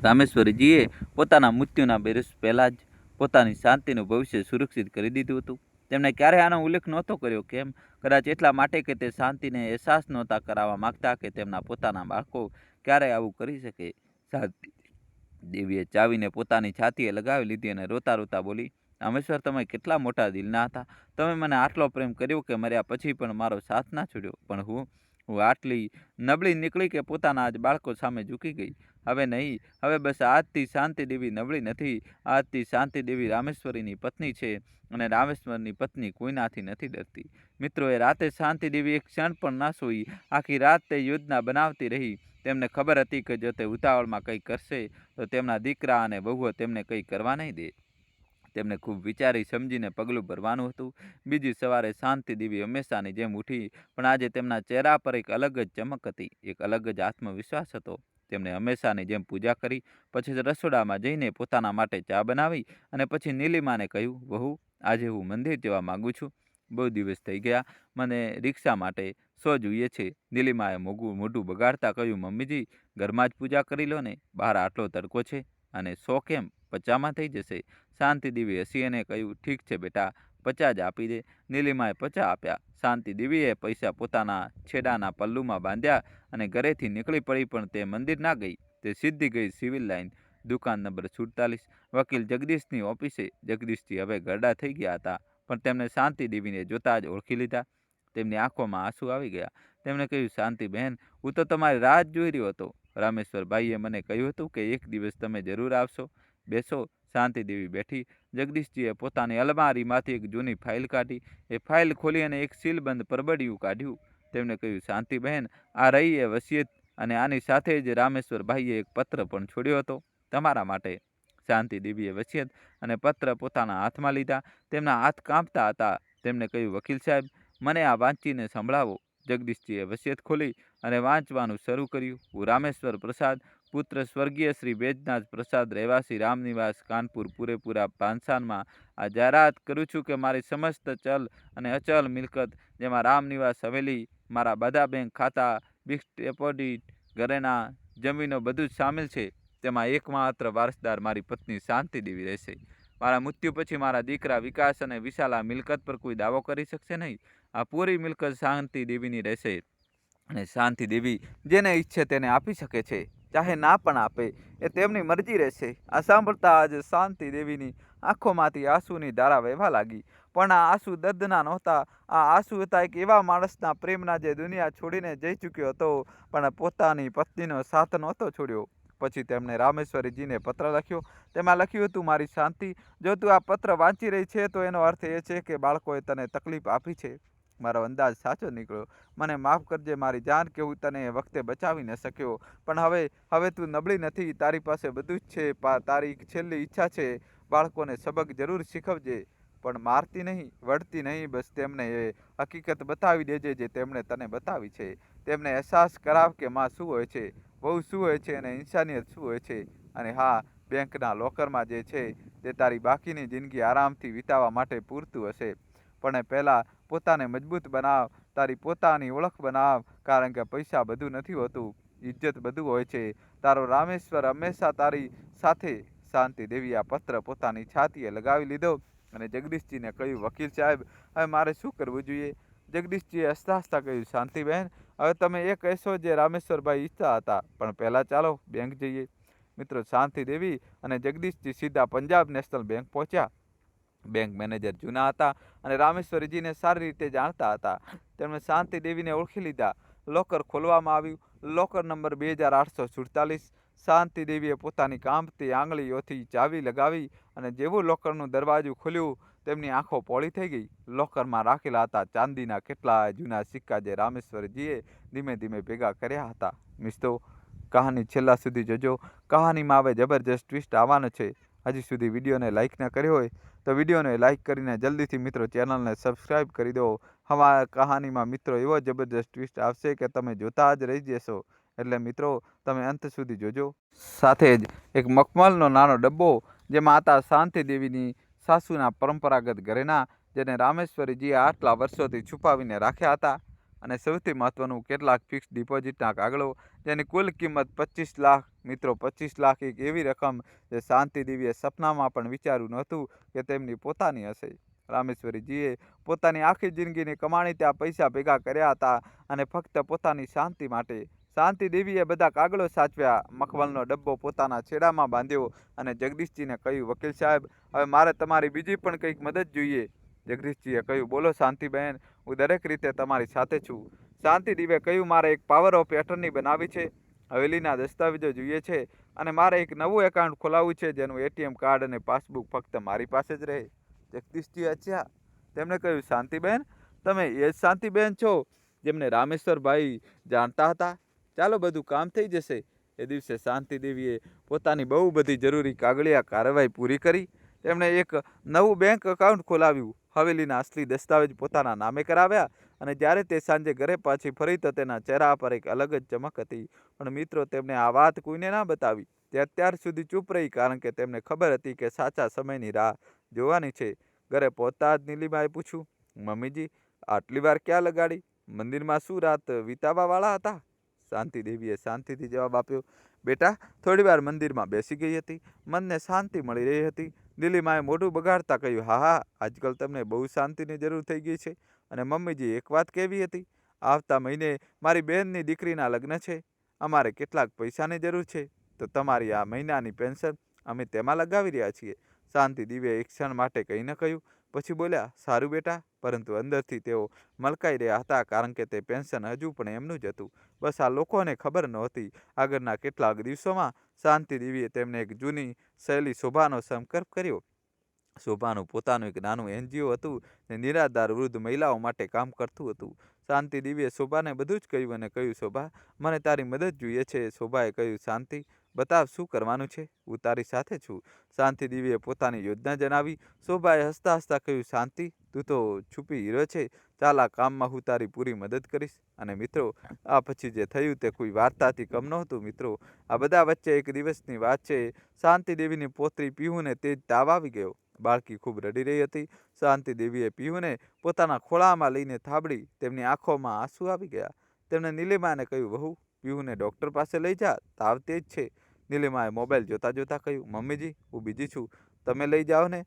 રામેશ્વરીજીએ પોતાના મૃત્યુના 2 વર્ષ પહેલાં જ પોતાની શાંતિનું ભવિષ્ય સુરક્ષિત કરી દીધું હતું. તેમણે ક્યારેય આનો ઉલ્લેખ નહોતો કર્યો. કેમ? કદાચ એટલા માટે કે તે શાંતિને અહેસાસ નહોતા કરાવવા માગતા કે તેમના પોતાના બાળકો ક્યારેય આવું કરી શકે. શાંતિ દેવીએ ચાવીને પોતાની છાતીએ લગાવી લીધી અને રોતા રોતા બોલી, રામેશ્વર, તમે કેટલા મોટા દિલના હતા. તમે મને આટલો પ્રેમ કર્યો કે મર્યા પછી પણ મારો સાથ ના છોડ્યો. પણ હું આટલી નબળી નીકળી કે પોતાના જ બાળકો સામે ઝૂકી ગઈ. હવે નહીં, હવે બસ આજથી શાંતિ દેવી નબળી નથી. આજથી શાંતિ દેવી રામેશ્વરીની પત્ની છે અને રામેશ્વરની પત્ની કોઈનાથી નથી ડરતી. મિત્રો, એ રાતે શાંતિ દેવી એક ક્ષણ પણ ના સૂઈ. આખી રાત તે યોજના બનાવતી રહી. તેમને ખબર હતી કે જો તે ઉતાવળમાં કંઈ કરશે તો તેમના દીકરા અને વહુઓ તેમને કંઈ કરવા નહીં દે. તેમને ખૂબ વિચારી સમજીને પગલું ભરવાનું હતું. બીજી સવારે શાંતિ દેવી હંમેશાની જેમ ઉઠી, પણ આજે તેમના ચહેરા પર એક અલગ જ ચમક હતી, એક અલગ જ આત્મવિશ્વાસ હતો. તેમણે હંમેશાની જેમ પૂજા કરી, પછી રસોડામાં જઈને પોતાના માટે ચા બનાવી અને પછી નીલિમાને કહ્યું, વહુ, આજે હું મંદિર જવા માગું છું. બહુ દિવસ થઈ ગયા. મને રિક્ષા માટે 100 જોઈએ છે. નીલિમાએ મોઢું બગાડતા કહ્યું, મમ્મીજી, ઘરમાં જ પૂજા કરી લો ને. બહાર આટલો તડકો છે અને 100 કેમ? 50માં થઈ જશે. શાંતિ દેવી હસી અને કહ્યું, ઠીક છે બેટા, 50 જ આપી દે. નીલિમાએ 50 આપ્યા. શાંતિ દેવીએ પૈસા પોતાના છેડાના પલ્લુમાં બાંધ્યા અને ઘરેથી નીકળી પડી. પણ તે મંદિર ના ગઈ. તે સીધી ગઈ સિવિલ લાઇન, દુકાન નંબર 47, વકીલ જગદીશની ઓફિસે. જગદીશજી હવે ઘરડા થઈ ગયા હતા, પણ તેમણે શાંતિ દેવીને જોતા જ ઓળખી લીધા. તેમની આંખોમાં આંસુ આવી ગયા. તેમણે કહ્યું, શાંતિ બહેન, હું તો તમારી રાહ જ જોઈ રહ્યો હતો. રામેશ્વર ભાઈએ મને કહ્યું હતું કે એક દિવસ તમે જરૂર આવશો. બેસો. શાંતિ દેવી બેઠી. જગદીશજીએ પોતાની અલમારીમાંથી એક જૂની ફાઇલ કાઢી. એ ફાઇલ ખોલી અને એક સીલબંધ પરબડિયું કાઢ્યું. તેમણે કહ્યું, શાંતિ બહેન, આ રહી એ વસિયત, અને આની સાથે જ રામેશ્વર ભાઈએ એક પત્ર પણ છોડ્યો હતો તમારા માટે. શાંતિ દેવીએ વસિયત અને પત્ર પોતાના હાથમાં લીધા. તેમના હાથ કાંપતા હતા. તેમણે કહ્યું, વકીલ સાહેબ, મને આ વાંચીને સંભળાવો. જગદીશજીએ વસિયત ખોલી અને વાંચવાનું શરૂ કર્યું. હું રામેશ્વર પ્રસાદ, પુત્ર સ્વર્ગીય શ્રી વૈજનાથ પ્રસાદ, રહેવાસી રામનિવાસ, કાનપુર, પૂરેપૂરા પાંસાનમાં આ જાહેરાત કરું છું કે મારી સમસ્ત ચલ અને અચલ મિલકત, જેમાં રામનિવાસ હવેલી, મારા બધા બેંક ખાતા, ફિક્સ્ડ ડિપોઝિટ, ઘરેણા, જમીનો બધું જ સામેલ છે. તેમાં એકમાત્ર વારસદાર મારી પત્ની શાંતિ દેવી રહેશે. મારા મૃત્યુ પછી મારા દીકરા વિકાસ અને વિશાલ આ મિલકત પર કોઈ દાવો કરી શકશે નહીં. આ પૂરી મિલકત શાંતિ દેવીની રહેશે અને શાંતિ દેવી જેને ઈચ્છે તેને આપી શકે છે. ચાહે ના પણ આપે, એ તેમની મરજી રહેશે. આ સાંભળતા આજે શાંતિ દેવીની આંખોમાંથી આંસુની ધારા વહેવા લાગી. પણ આ આંસુ દર્દના નહોતા. આ આંસુ હતા એક એવા માણસના પ્રેમના જે દુનિયા છોડીને જઈ ચૂક્યો હતો, પણ પોતાની પત્નીનો સાથ નહોતો છોડ્યો. પછી તેમણે રામેશ્વરીજીને પત્ર લખ્યો. તેમાં લખ્યું હતું, મારી શાંતિ, જો તું આ પત્ર વાંચી રહી છે તો એનો અર્થ એ છે કે બાળકોએ તને તકલીફ આપી છે. મારો અંદાજ સાચો નીકળ્યો. મને માફ કરજે મારી જાન કે હું તને એ વખતે બચાવી ન શક્યો. પણ હવે તું નબળી નથી. તારી પાસે બધું જ છે. તારી છેલ્લી ઈચ્છા છે, બાળકોને સબક જરૂર શીખવજે, પણ મારતી નહીં, વળતી નહીં. બસ તેમને એ હકીકત બતાવી દેજે જે તેમણે તને બતાવી છે. તેમને અહેસાસ કરાવ કે માં શું હોય છે, બહુ શું હોય છે અને ઇન્સાનિયત શું હોય છે. અને હા, બેંકના લોકરમાં જે છે તે તારી બાકીની જિંદગી આરામથી વિતાવવા માટે પૂરતું હશે. પણ પહેલાં પોતાને મજબૂત બનાવ, તારી પોતાની ઓળખ બનાવ, કારણ કે પૈસા બધું નથી હોતું, ઇજ્જત બધું હોય છે. તારો રામેશ્વર હંમેશા તારી સાથે. શાંતિ દેવી આ પત્ર પોતાની છાતીએ લગાવી લીધો અને જગદીશજીને કહ્યું, વકીલ સાહેબ, હવે મારે શું કરવું જોઈએ? જગદીશજીએ હસતા હસતા કહ્યું, શાંતિ બહેન, હવે તમે એ કહેશો જે રામેશ્વરભાઈ ઈચ્છતા હતા, પણ પહેલાં ચાલો બેંક જઈએ. મિત્રો, શાંતિ દેવી અને જગદીશજી સીધા પંજાબ નેશનલ બેંક પહોંચ્યા. બેંક મેનેજર જૂના હતા અને રામેશ્વરીજીને સારી રીતે જાણતા હતા. તેમણે શાંતિ દેવીને ઓળખી લીધા. લોકર ખોલવામાં આવ્યું. Locker number 2847. શાંતિ દેવીએ પોતાની કાંપતી આંગળીઓથી ચાવી લગાવી અને જેવું લોકરનું દરવાજું ખુલ્યું, તેમની આંખો પોળી થઈ ગઈ. લોકરમાં રાખેલા હતા ચાંદીના કેટલાય જૂના સિક્કા જે રામેશ્વરીજીએ ધીમે ધીમે ભેગા કર્યા હતા. મિત્રો, કહાની છેલ્લા સુધી જોજો. કહાનીમાં હવે જબરજસ્ત ટ્વિસ્ટ આવવાનો છે. હજી સુધી વિડીયોને લાઇક ન કર્યો હોય તો વિડીયોને લાઇક કરીને જલ્દીથી મિત્રો ચેનલને સબસ્ક્રાઈબ કરી દો. હવા કહાનીમાં મિત્રો એવો જબરદસ્ત ટ્વિસ્ટ આવશે કે તમે જોતા જ રહી જશો. એટલે મિત્રો તમે અંત સુધી જોજો. સાથે જ એક મખમલનો નાનો ડબ્બો જે માતા શાંતિ દેવીની સાસુના પરંપરાગત ઘરેના, જેને રામેશ્વરીજીએ આટલા વર્ષોથી છુપાવીને રાખ્યા હતા. અને સૌથી મહત્વનું, કેટલાક ફિક્સ ડિપોઝિટના કાગળો જેની કુલ કિંમત 25 લાખ. મિત્રો 25 લાખ એક એવી રકમ જે શાંતિ દેવીએ સપનામાં પણ વિચાર્યું નહોતું કે તેમની પોતાની હશે. રામેશ્વરીજીએ પોતાની આખી જિંદગીની કમાણી ત્યાં પૈસા ભેગા કર્યા હતા અને ફક્ત પોતાની શાંતિ માટે. શાંતિ દેવીએ બધા કાગળો સાચવ્યા, મખમલનો ડબ્બો પોતાના છેડામાં બાંધ્યો અને જગદીશજીને કહ્યું, વકીલ સાહેબ, હવે મારે તમારી બીજી પણ કંઈક મદદ જોઈએ. જગદીશજીએ કહ્યું, બોલો શાંતિબેન, હું દરેક રીતે તમારી સાથે છું. શાંતિ દેવીએ કહ્યું, મારે એક પાવર ઓફ એટર્ની બનાવી છે, હવેલીના દસ્તાવેજો જોઈએ છે અને મારે એક નવું એકાઉન્ટ ખોલાવવું છે જેનું એટીએમ કાર્ડ અને પાસબુક ફક્ત મારી પાસે જ રહે. જગદીશજી અચ્છા. તેમણે કહ્યું, શાંતિબેન, તમે એ જ શાંતિબેન છો જેમને રામેશ્વરભાઈ જાણતા હતા? ચાલો, બધું કામ થઈ જશે. એ દિવસે શાંતિ દેવીએ પોતાની બહુ બધી જરૂરી કાગળિયા કાર્યવાહી પૂરી કરી. તેમણે એક નવું બેંક એકાઉન્ટ ખોલાવ્યું, હવેલીના અસલી દસ્તાવેજ પોતાના નામે કરાવ્યા અને જ્યારે તે સાંજે ઘરે પાછી ફરી તો તેના ચહેરા પર એક અલગ જ ચમક હતી. પણ મિત્રો, તેમણે આ વાત કોઈને ના બતાવી. તે અત્યાર સુધી ચૂપ રહી, કારણ કે તેમને ખબર હતી કે સાચા સમયની રાહ જોવાની છે. ઘરે પહોંચતા જ નીલિમાએ પૂછ્યું, મમ્મીજી, આટલી વાર ક્યાં લગાડી? મંદિરમાં શું રાત વિતાવવાવાળા હતા? શાંતિ દેવીએ શાંતિથી જવાબ આપ્યો, બેટા, થોડી વાર મંદિરમાં બેસી ગઈ હતી, મનને શાંતિ મળી રહી હતી. નીલિમાએ મોઢું બગાડતા કહ્યું, હા હા, આજકાલ તમને બહુ શાંતિની જરૂર થઈ ગઈ છે. અને મમ્મીજી, એક વાત કહેવી હતી, આવતા મહિને મારી બહેનની દીકરીના લગ્ન છે. અમારે કેટલાક પૈસાની જરૂર છે, તો તમારી આ મહિનાની પેન્શન અમે તેમાં લગાવી રહ્યા છીએ. શાંતિ દેવીએ એક ક્ષણ માટે કંઈ ન કહ્યું, પછી બોલ્યા, સારું બેટા. પરંતુ અંદરથી તેઓ મલકાઈ રહ્યા હતા, કારણ કે તે પેન્શન હજુ પણ એમનું જ હતું. બસ આ લોકોને ખબર નહોતી. આગળના કેટલાક દિવસોમાં શાંતિ દેવીએ તેમને એક જૂની શૈલી શોભાનો સંકલ્પ કર્યો. શોભાનું પોતાનું એક નાનું એનજીઓ હતું જે નિરાધાર વૃદ્ધ મહિલાઓ માટે કામ કરતું હતું. શાંતિ દેવીએ શોભાને બધું જ કહ્યું અને કહ્યું, શોભા, મને તારી મદદ જોઈએ છે. શોભાએ કહ્યું, શાંતિ, બતાવ શું કરવાનું છે, હું તારી સાથે છું. શાંતિ દેવીએ પોતાની યોજના જણાવી. શોભાએ હસતા હસતા કહ્યું, શાંતિ, તું તો છુપી હીરો છે. ચાલ, આ કામમાં હું તારી પૂરી મદદ કરીશ. અને મિત્રો, આ પછી જે થયું તે કોઈ વાર્તાથી કમ નહોતું. મિત્રો, આ બધા વચ્ચે એક દિવસની વાત છે. શાંતિ દેવીની પોતરી પીહુને તેજ તાવ આવી ગયો. બાળકી ખૂબ રડી રહી હતી. શાંતિ દેવીએ પીહુને પોતાના ખોળામાં લઈને થાબડી. તેમની આંખોમાં આંસુ આવી ગયા. તેમણે નીલિમાને કહ્યું, વહુ, પીહુને ડૉક્ટર પાસે લઈ જા, તાવ તેજ છે. નીલિમાએ મોબાઈલ જોતા જોતા કહ્યું, મમ્મીજી, હું બીજી છું, તમે લઈ જાઓ ને.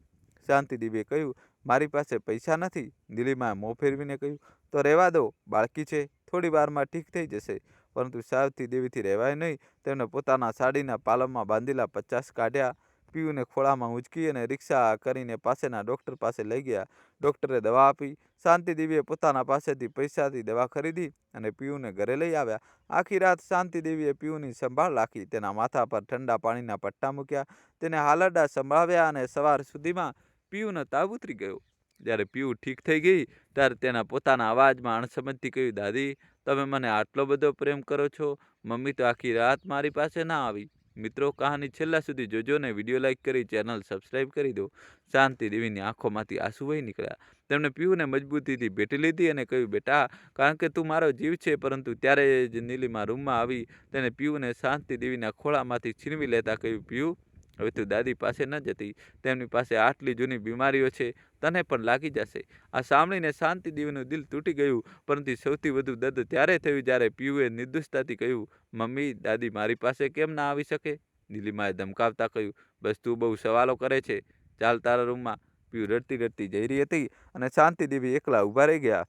શાંતિ દેવીએ કહ્યું, મારી પાસે પૈસા નથી. નીલિમાએ મોં ફેરવીને કહ્યું, તો રહેવા દો, બાળકી છે, થોડી વારમાં ઠીક થઈ જશે. પરંતુ શાંતિ દેવીથી રહેવાય નહીં. તેમણે પોતાના સાડીના પાલવમાં બાંધેલા 50 કાઢ્યા, પીયુને ખોળામાં ઊંચકી અને રિક્ષા કરીને પાસેના ડૉક્ટર પાસે લઈ ગયા. ડૉક્ટરે દવા આપી. શાંતિ દેવીએ પોતાના પાસેથી પૈસાથી દવા ખરીદી અને પીયુને ઘરે લઈ આવ્યા. આખી રાત શાંતિ દેવીએ પીયુની સંભાળ રાખી. તેના માથા પર ઠંડા પાણીના પટ્ટા મૂક્યા, તેને હાલરડા સંભળાવ્યા અને સવાર સુધીમાં પીયુનો તાવ ઉતરી ગયો. જ્યારે પીયુ ઠીક થઈ ગઈ ત્યારે તેના પોતાના અવાજમાં અણસમજથી કહ્યું, દાદી, તમે મને આટલો બધો પ્રેમ કરો છો? મમ્મી તો આખી રાત મારી પાસે ના આવી. મિત્રો, કહાની છેલ્લા સુધી જોજો ને વિડીયો લાઇક કરી ચેનલ સબસ્ક્રાઈબ કરી દો. શાંતિ દેવીની આંખોમાંથી આંસુ વહી નીકળ્યા. તેમણે પીયુને મજબૂતીથી ભેટી લીધી અને કહ્યું, બેટા, કારણ કે તું મારો જીવ છે. પરંતુ ત્યારે જ નીલિમા રૂમમાં આવી. તેને પીયુને શાંતિ દેવીના ખોળામાંથી છીનવી લેતા કહ્યું, પીયુ, હવે તું દાદી પાસે ન જતી. તેમની પાસે આટલી જૂની બીમારીઓ છે, તને પણ લાગી જશે. આ સાંભળીને શાંતિ દેવીનું દિલ તૂટી ગયું. પરંતુ સૌથી વધુ દર્દ ત્યારે થયું જ્યારે પીયુએ નિર્દોષતાથી કહ્યું, મમ્મી, દાદી મારી પાસે કેમ ના આવી શકે? નીલિમાએ ધમકાવતા કહ્યું, બસ તું બહુ સવાલો કરે છે, ચાલ તારા રૂમમાં. પીયુ રડતી રડતી જઈ રહી હતી અને શાંતિ દેવી એકલા ઊભા રહી ગયા.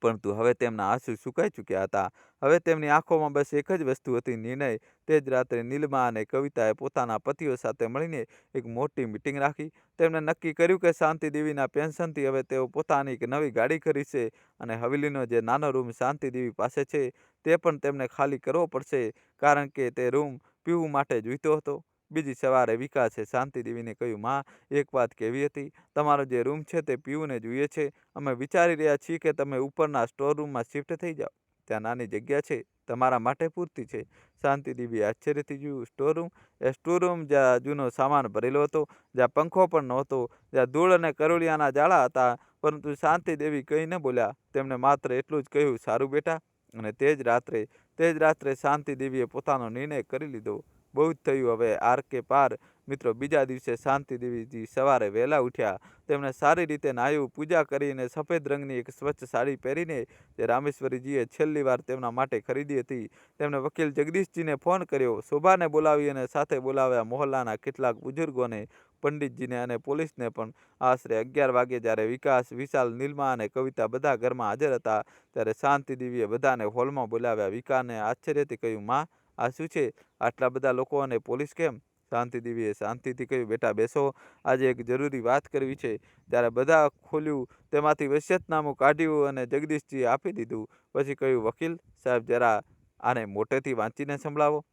પરંતુ હવે તેમના આંસુ સુકાઈ ચૂક્યા હતા. હવે તેમની આંખોમાં બસ એક જ વસ્તુ હતી, નિર્ણય. તે જ રાત્રે નીલિમા અને કવિતાએ પોતાના પતિઓ સાથે મળીને એક મોટી મિટિંગ રાખી. તેમણે નક્કી કર્યું કે શાંતિ દેવીના પેન્શનથી હવે તેઓ પોતાની એક નવી ગાડી ખરીદશે અને હવેલીનો જે નાનો રૂમ શાંતિ દેવી પાસે છે તે પણ તેમને ખાલી કરવો પડશે, કારણ કે તે રૂમ પીવું માટે જોઈતો હતો. બીજી સવારે વિકાસે શાંતિ દેવીને કહ્યું, માં, એક વાત કહેવી હતી. તમારો જે રૂમ છે તે પીયુને જોઈએ છે. અમે વિચારી રહ્યા છીએ કે તમે ઉપરના સ્ટોર રૂમમાં શિફ્ટ થઈ જાઓ. ત્યાં નાની જગ્યા છે, તમારા માટે પૂરતી છે. શાંતિ દેવીએ આશ્ચર્યથી જોયું. સ્ટોરરૂમ? એ સ્ટોરરૂમ જ્યાં જૂનો સામાન ભરેલો હતો, જ્યાં પંખો પણ નહોતો, જ્યાં ધૂળ અને કરોળિયાના જાળા હતા, પરંતુ શાંતિ દેવી કંઈ ન બોલ્યા. તેમણે માત્ર એટલું જ કહ્યું, સારું બેટા. અને તે જ રાત્રે શાંતિ દેવીએ પોતાનો નિર્ણય કરી લીધો. બહુ જ થયું, હવે આર કે પાર. મિત્રો, બીજા દિવસે શાંતિ દેવીજી સવારે વહેલા ઉઠ્યા. તેમણે સારી રીતે નાહ્યું, પૂજા કરીને સફેદ રંગની એક સ્વચ્છ સાડી પહેરીને, જે રામેશ્વરીજીએ છેલ્લી વાર તેમના માટે ખરીદી હતી. તેમણે વકીલ જગદીશજીને ફોન કર્યો, શોભાને બોલાવી અને સાથે બોલાવ્યા મોહલ્લાના કેટલાક બુઝુર્ગોને, પંડિતજીને અને પોલીસને પણ. આશરે 11 વાગે જ્યારે વિકાસ, વિશાલ, નીલમા અને કવિતા બધા ઘરમાં હાજર હતા, ત્યારે શાંતિ દેવીએ બધાને હોલમાં બોલાવ્યા. વિકાસને આશ્ચર્યથી કહ્યું, માં, આ શું છે? આટલા બધા લોકો અને પોલીસ કેમ? શાંતિ દેવીએ શાંતિથી કહ્યું, બેટા બેસો, આજે એક જરૂરી વાત કરવી છે. ત્યારે બધા ખોલ્યું, તેમાંથી વસિયતનામું કાઢ્યું અને જગદીશજીએ આપી દીધું. પછી કહ્યું, વકીલ સાહેબ, જરા આને મોટેથી વાંચીને સંભળાવો.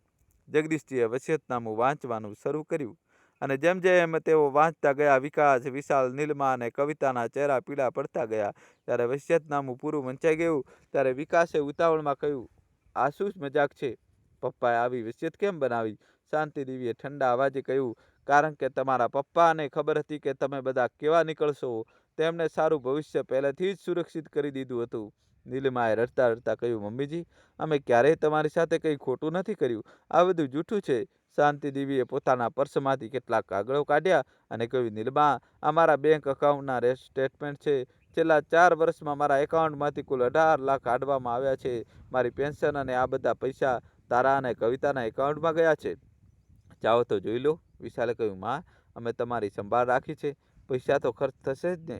જગદીશજીએ વસિયતનામું વાંચવાનું શરૂ કર્યું. અને જેમ જેમ તેઓ વાંચતા ગયા, વિકાસ, વિશાલ, નીલમા અને કવિતાના ચહેરા પીળા પડતા ગયા. ત્યારે વસિયતનામું પૂરું વંચાઈ ગયું ત્યારે વિકાસે ઉતાવળમાં કહ્યું, આ શું મજાક છે? પપ્પાએ આવી વસિયત કેમ બનાવી? શાંતિ દેવીએ ઠંડા અવાજે કહ્યું, કારણ કે તમારા પપ્પાને ખબર હતી કે તમે બધા કેવા નીકળશો. તેમને સારું ભવિષ્ય પહેલેથી જ સુરક્ષિત કરી દીધું હતું. નીલિમાએ રડતા રડતા કહ્યું, મમ્મીજી, અમે ક્યારેય તમારી સાથે કંઈ ખોટું નથી કર્યું. આ બધું જૂઠું છે. શાંતિ દેવીએ પોતાના પર્સમાંથી કેટલાક કાગળો કાઢ્યા અને કહ્યું, નીલમા, આ મારા બેંક એકાઉન્ટના સ્ટેટમેન્ટ છે. છેલ્લા 4 વર્ષમાં મારા એકાઉન્ટમાંથી કુલ 18 લાખ કાઢવામાં આવ્યા છે. મારી પેન્શન અને આ બધા પૈસા તારા અને કવિતાના એકાઉન્ટમાં ગયા છે. જાઓ તો જોઈ લો. વિશાલે કહ્યું, માં, અમે તમારી સંભાળ રાખી છે. પૈસા તો ખર્ચ થશે જ ને.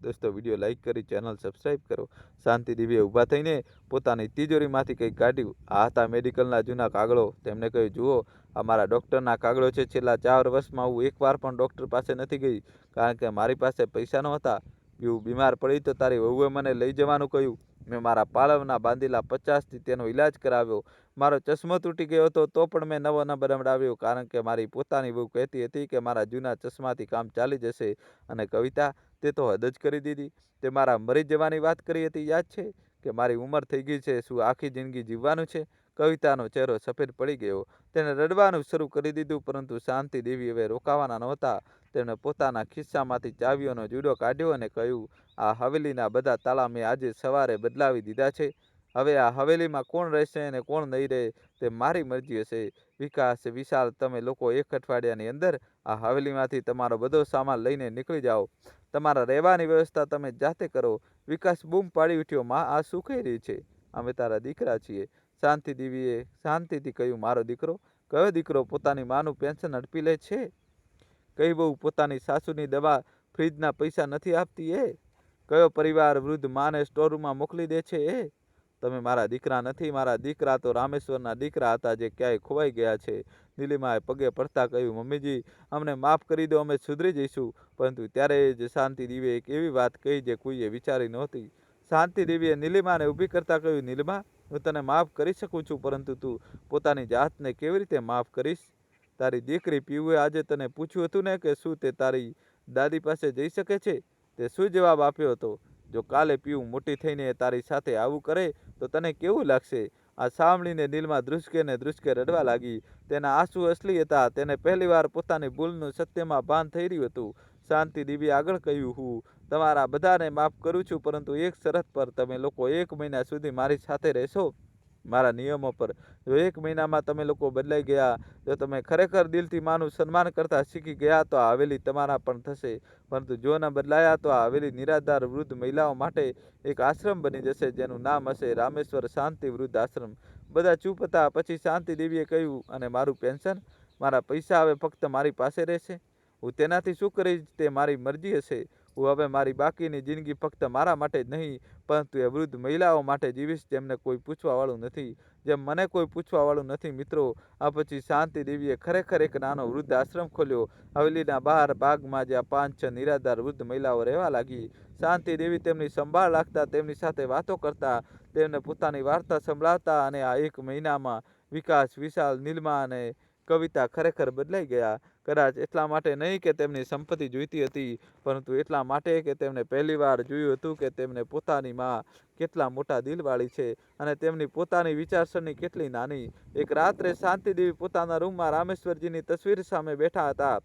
દોસ્તો, વિડીયો લાઈક કરી ચેનલ સબસ્ક્રાઈબ કરો. શાંતિ દેવીએ ઊભા થઈને પોતાની તિજોરીમાંથી કંઈક કાઢ્યું. આ હતા મેડિકલના જૂના કાગળો. તેમને કહ્યું, જુઓ, આ મારા ડૉક્ટરના કાગળો છે. છેલ્લા 4 વર્ષમાં હું એકવાર પણ ડૉક્ટર પાસે નથી ગઈ, કારણ કે મારી પાસે પૈસા નહોતા. હું બીમાર પડી તો તારી વહુએ મને લઈ જવાનું કહ્યું. મેં મારા પાલવના બાંધેલા 50થી તેનો ઈલાજ કરાવ્યો. મારો ચશ્મો તૂટી ગયો હતો તો પણ મેં નવો ન બનાવડાવ્યો, કારણ કે મારી પોતાની બહુ કહેતી હતી કે મારા જૂના ચશ્માથી કામ ચાલી જશે. અને કવિતા, તે તો હદ જ કરી દીધી. તે મારા મરી જવાની વાત કરી હતી, યાદ છે? કે મારી ઉંમર થઈ ગઈ છે, શું આખી જિંદગી જીવવાનું છે? કવિતાનો ચહેરો સફેદ પડી ગયો. તેણે રડવાનું શરૂ કરી દીધું, પરંતુ શાંતિ દેવી હવે રોકાવાના નહોતા. તેમણે પોતાના ખિસ્સામાંથી ચાવીઓનો જુડો કાઢ્યો અને કહ્યું, આ હવેલીના બધા તાળા મેં આજે સવારે બદલાવી દીધા છે. હવે આ હવેલીમાં કોણ રહેશે અને કોણ નહીં રહે તે મારી મરજી હશે. વિકાસ, વિશાલ, તમે લોકો 1 અઠવાડિયાની અંદર આ હવેલીમાંથી તમારો બધો સામાન લઈને નીકળી જાઓ. તમારા રહેવાની વ્યવસ્થા તમે જાતે કરો. વિકાસ બૂમ પાડી ઉઠ્યો, માં, આ શું કહી રહી છે? અમે તારા દીકરા છીએ. શાંતિ દેવીએ શાંતિથી કહ્યું, મારો દીકરો? કયો દીકરો પોતાની માનું પેન્શન હડપી લે છે? કઈ બહુ પોતાની સાસુની દવા, ફ્રીજના પૈસા નથી આપતી એ? કયો પરિવાર વૃદ્ધ માને સ્ટોરરૂમમાં મોકલી દે છે એ? તમે મારા દીકરા નથી. મારા દીકરા તો રામેશ્વરના દીકરા હતા, જે ક્યાંય ખોવાઈ ગયા છે. નીલિમાએ પગે પડતા કહ્યું, મમ્મીજી, અમને માફ કરી દો, અમે સુધરી જઈશું. પરંતુ ત્યારે જ શાંતિ દેવીએ એક એવી વાત કહી જે કોઈએ વિચારી નહોતી. શાંતિ દેવીએ નીલિમાને ઊભી કરતા કહ્યું, નીલિમા, હું તને માફ કરી શકું છું, પરંતુ તું પોતાની જાતને કેવી રીતે માફ કરીશ? તારી દીકરી પીયુએ આજે તને પૂછ્યું હતું ને કે શું તે તારી દાદી પાસે જઈ શકે છે? તે શું જવાબ આપ્યો હતો? જો કાલે પીયુ મોટી થઈને તારી સાથે આવું કરે તો તને કેવું લાગશે? આ સાંભળીને નીલમા ધ્રુસકે રડવા લાગી. તેના આંસુ અસલી હતા. તેને પહેલીવાર પોતાની ભૂલનું સત્યમાં ભાન થઈ રહ્યું હતું. શાંતિ દેવીએ આગળ કહ્યું, હું તમારા બધાને માફ કરું છું, પરંતુ એક શરત પર. તમે લોકો 1 મહિના સુધી મારી સાથે રહેશો, મારા નિયમો પર. જો 1 મહિનામાં તમે લોકો બદલાઈ ગયા, જો તમે ખરેખર દિલથી માનું સન્માન કરતા શીખી ગયા, તો આ હવેલી તમારા પણ થશે. પરંતુ જો ન બદલાયા તો આ હવેલી નિરાધાર વૃદ્ધ મહિલાઓ માટે એક આશ્રમ બની જશે, જેનું નામ હશે રામેશ્વર શાંતિ વૃદ્ધ આશ્રમ. બધા ચૂપ હતા. પછી શાંતિ દેવીએ કહ્યું, અને મારું પેન્શન? મારા પૈસા હવે ફક્ત મારી પાસે રહેશે. હું તેનાથી શું કરીશ તે મારી મરજી હશે. હું હવે મારી બાકીની જિંદગી ફક્ત મારા માટે જ નહીં, પરંતુ એ વૃદ્ધ મહિલાઓ માટે જીવીશ, જેમને કોઈ પૂછવાવાળું નથી, જેમ મને કોઈ પૂછવાવાળું નથી. મિત્રો, આ પછી શાંતિ દેવીએ ખરેખર એક નાનો વૃદ્ધ આશ્રમ ખોલ્યો હવેલીના બહાર ભાગમાં, જ્યાં 5-6 નિરાધાર વૃદ્ધ મહિલાઓ રહેવા લાગી. શાંતિ દેવી તેમની સંભાળ રાખતા, તેમની સાથે વાતો કરતા, તેમને પોતાની વાર્તા સંભળાવતા. અને આ 1 મહિનામાં વિકાસ, વિશાલ, નીલમા અને કવિતા ખરેખર બદલાઈ ગયા. કદાચ એટલા માટે નહીં કે તેમની સંપત્તિ જોઈતી હતી, પરંતુ એટલા માટે કે તેમણે પહેલીવાર જોયું હતું કે તેમને પોતાની માં કેટલા મોટા દિલવાળી છે અને તેમની પોતાની વિચારસરણી કેટલી નાની. એક રાત્રે શાંતિદેવી પોતાના રૂમમાં રામેશ્વરજીની તસવીર સામે બેઠા હતા.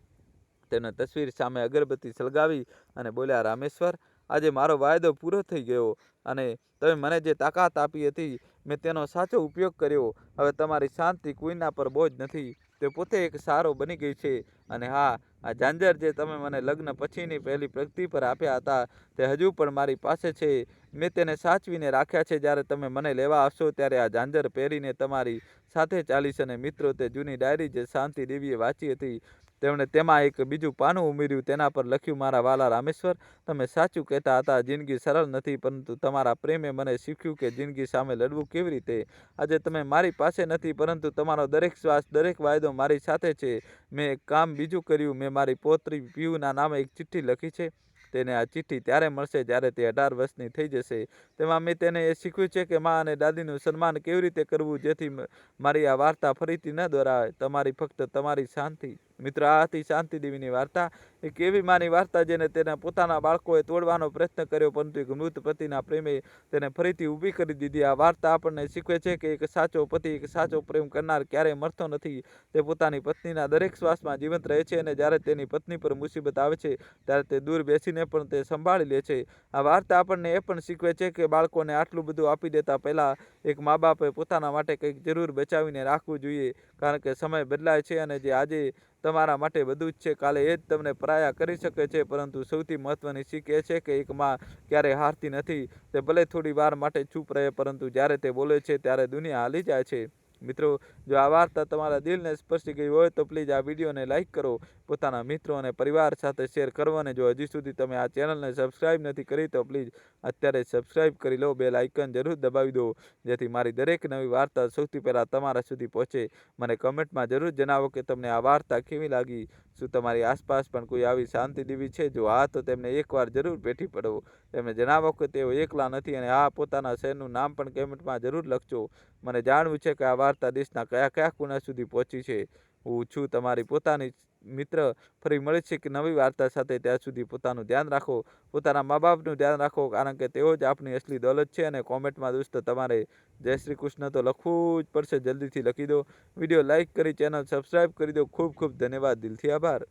તેમણે તસવીર સામે અગરબત્તી સળગાવી અને બોલ્યા, રામેશ્વર, આજે મારો વાયદો પૂરો થઈ ગયો અને તમે મને જે તાકાત આપી હતી મેં તેનો સાચો ઉપયોગ કર્યો. હવે તમારી શાંતિ કોઈના પર બોજ નથી. તે પોતે એક સારો બની ગઈ છે અને હા, આ ઝાંઝર જે તમે મને લગ્ન પછીની પહેલી પ્રગતિ પર આપ્યા હતા તે હજુ પણ મારી પાસે છે. મેં તેને સાચવીને રાખ્યા છે. જ્યારે તમે મને લેવા આવશો ત્યારે આ ઝાંઝર પહેરીને તમારી સાથે ચાલીશ. અને મિત્રો, તે જૂની ડાયરી જે શાંતિ દેવીએ વાંચી હતી, તેમણે તેમાં એક બીજું પાનું ઉમેર્યું. તેના પર લખ્યું, મારા વાલા રામેશ્વર, તમે સાચું કહેતા હતા, જિંદગી સરળ નથી, પરંતુ તમારા પ્રેમે મને શીખ્યું કે જિંદગી સામે લડવું કેવી રીતે. આજે તમે મારી પાસે નથી, પરંતુ તમારો દરેક શ્વાસ, દરેક વાયદો મારી સાથે છે. મેં એક કામ બીજું કર્યું. મેં મારી પૌત્રી પીયુના નામે એક ચિઠ્ઠી લખી છે. તેને આ ચિઠ્ઠી ત્યારે મળશે જ્યારે તે 18 વર્ષની થઈ જશે. તેમાં મેં તેને એ શીખ્યું છે કે મા અને દાદીનું સન્માન કેવી રીતે કરવું, જેથી મારી આ વાર્તા ફરીથી ન દોહરાય. તમારી ફક્ત તમારી શાંતિ. મિત્રો, આ હતી શાંતિ દેવીની વાર્તા. એક એવી માની વાર્તા જેને તેના પોતાના બાળકોએ તોડવાનો પ્રયત્ન કર્યો, પરંતુ એક મૃત પતિના પ્રેમે તેને ફરીથી ઊભી કરી દીધી. આ વાર્તા આપણને શીખવે છે કે એક સાચો પતિ, એક સાચો પ્રેમ કરનાર ક્યારેય મરતો નથી. તે પોતાની પત્નીના દરેક શ્વાસમાં જીવંત રહે છે અને જ્યારે તેની પત્ની પર મુસીબત આવે છે ત્યારે તે દૂર બેસીને પણ તે સંભાળી લે છે. આ વાર્તા આપણને એ પણ શીખવે છે કે બાળકોને આટલું બધું આપી દેતા પહેલા એક મા બાપે પોતાના માટે કંઈક જરૂર બચાવીને રાખવું જોઈએ, કારણ કે સમય બદલાય છે અને જે આજે તમારા માટે બધું જ છે, કાલે એ જ તમને પરાયા કરી શકે છે. પરંતુ સૌથી મહત્વની શીખ એ છે કે એક માં ક્યારેય હારતી નથી. તે ભલે થોડી વાર માટે ચૂપ રહે, પરંતુ જ્યારે તે બોલે છે ત્યારે દુનિયા હાલી જાય છે. મિત્રો, જો આ વાર્તા તમારા દિલને સ્પર્શી ગઈ હોય તો પ્લીઝ આ વિડીયોને લાઇક કરો, પોતાના મિત્રો અને પરિવાર સાથે શેર કરો અને જો હજી સુધી તમે આ ચેનલને સબસ્ક્રાઈબ નથી કરી તો પ્લીઝ અત્યારે સબસ્ક્રાઈબ કરી લો. બેલ આઇકન જરૂર દબાવી દો, જેથી મારી દરેક નવી વાર્તા સૌથી પહેલાં તમારા સુધી પહોંચે. મને કમેન્ટમાં જરૂર જણાવો કે તમને આ વાર્તા કેવી લાગી. શું તમારી આસપાસ પણ કોઈ આવી શાંતિ દેવી છે? જો હા, તો તેમને એકવાર જરૂર ભેટી પડો. તેમને જણાવો કે તેઓ એકલા નથી અને હા, પોતાના શહેરનું નામ પણ કમેન્ટમાં જરૂર લખજો. મને જાણવું છે કે આ વાર્તા દેશના કયા કયા ખૂણા સુધી પહોંચી છે. હું છું તમારી પોતાની મિત્ર. ફરી મળીશ એક નવી વાર્તા સાથે. ત્યાં સુધી પોતાનું ધ્યાન રાખો, પોતાના મા બાપનું ધ્યાન રાખો, કારણ કે તેઓ જ આપણી અસલી દોલત છે. અને કોમેન્ટમાં દોસ્તો તમારે જય શ્રી કૃષ્ણ તો લખવું જ પડશે. જલ્દીથી લખી દો. વિડીયો લાઇક કરી ચેનલ સબસ્ક્રાઈબ કરી દો. ખૂબ ખૂબ ધન્યવાદ. દિલથી આભાર.